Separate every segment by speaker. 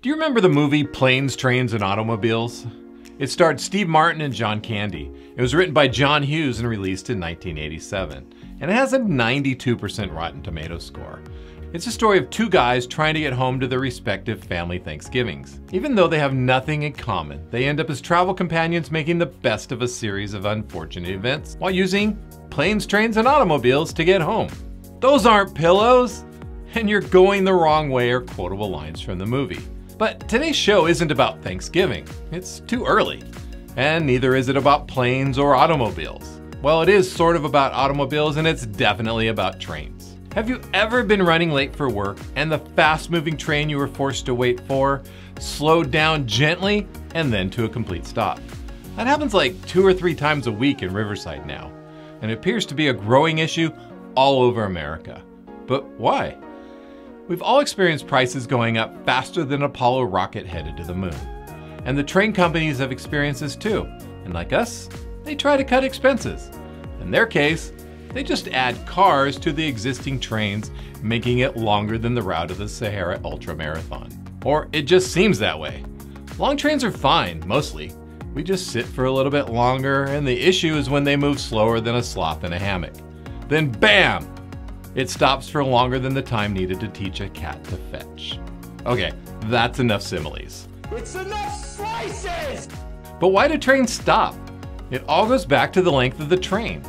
Speaker 1: Do you remember the movie Planes, Trains, and Automobiles? It starred Steve Martin and John Candy. It was written by John Hughes and released in 1987. And it has a 92% Rotten Tomatoes score. It's a story of two guys trying to get home to their respective family Thanksgivings. Even though they have nothing in common, they end up as travel companions making the best of a series of unfortunate events while using planes, trains, and automobiles to get home. Those aren't pillows! And you're going the wrong way are quotable lines from the movie. But today's show isn't about Thanksgiving. It's too early. And neither is it about planes or automobiles. Well, it is sort of about automobiles, and it's definitely about trains. Have you ever been running late for work and the fast-moving train you were forced to wait for slowed down gently and then to a complete stop? That happens like 2 or 3 times a week in Riverside now, and it appears to be a growing issue all over America. But why? We've all experienced prices going up faster than an Apollo rocket headed to the moon. And the train companies have experienced this too. And like us, they try to cut expenses. In their case, they just add cars to the existing trains, making it longer than the route of the Sahara Ultra Marathon. Or it just seems that way. Long trains are fine, mostly. We just sit for a little bit longer, and the issue is when they move slower than a sloth in a hammock. Then bam! It stops for longer than the time needed to teach a cat to fetch. Okay, that's enough similes.
Speaker 2: It's enough slices!
Speaker 1: But why do trains stop? It all goes back to the length of the train.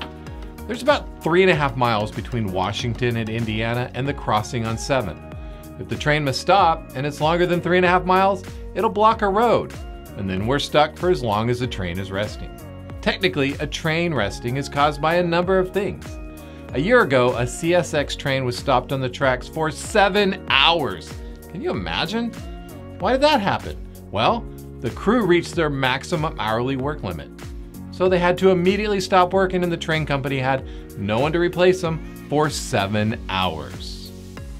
Speaker 1: There's about 3.5 miles between Washington and Indiana and the crossing on 7th. If the train must stop and it's longer than 3.5 miles, it'll block a road, and then we're stuck for as long as the train is resting. Technically, a train resting is caused by a number of things. A year ago, a CSX train was stopped on the tracks for 7 hours. Can you imagine? Why did that happen? Well, the crew reached their maximum hourly work limit. So they had to immediately stop working, and the train company had no one to replace them for 7 hours.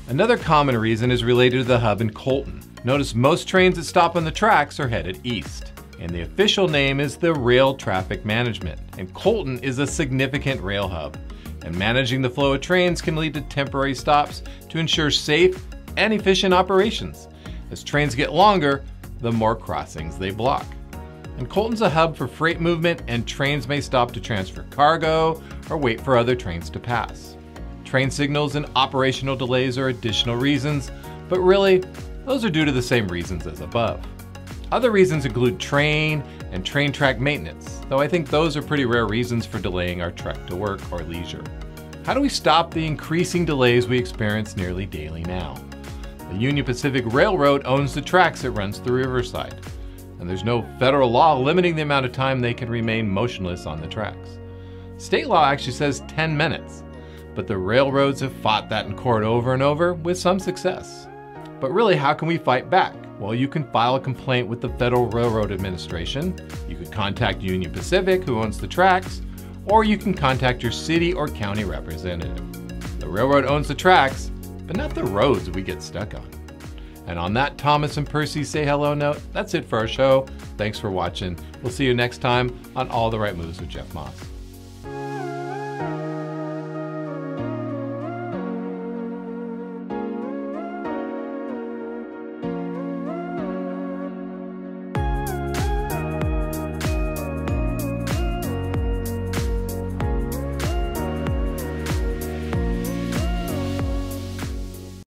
Speaker 1: Another common reason is related to the hub in Colton. Notice most trains that stop on the tracks are headed east. And the official name is the Rail Traffic Management. And Colton is a significant rail hub. And managing the flow of trains can lead to temporary stops to ensure safe and efficient operations. As trains get longer, the more crossings they block. And Colton's a hub for freight movement, and trains may stop to transfer cargo or wait for other trains to pass. Train signals and operational delays are additional reasons, but really, those are due to the same reasons as above. Other reasons include train and train track maintenance, though I think those are pretty rare reasons for delaying our trek to work or leisure. How do we stop the increasing delays we experience nearly daily now? The Union Pacific Railroad owns the tracks that runs through Riverside, and there's no federal law limiting the amount of time they can remain motionless on the tracks. State law actually says 10 minutes, but the railroads have fought that in court over and over with some success. But really, how can we fight back? Well, you can file a complaint with the Federal Railroad Administration, you could contact Union Pacific, who owns the tracks, or you can contact your city or county representative. The railroad owns the tracks, but not the roads we get stuck on. And on that Thomas and Percy say hello note, that's it for our show. Thanks for watching. We'll see you next time on All the Right Moves with Jeff Moss.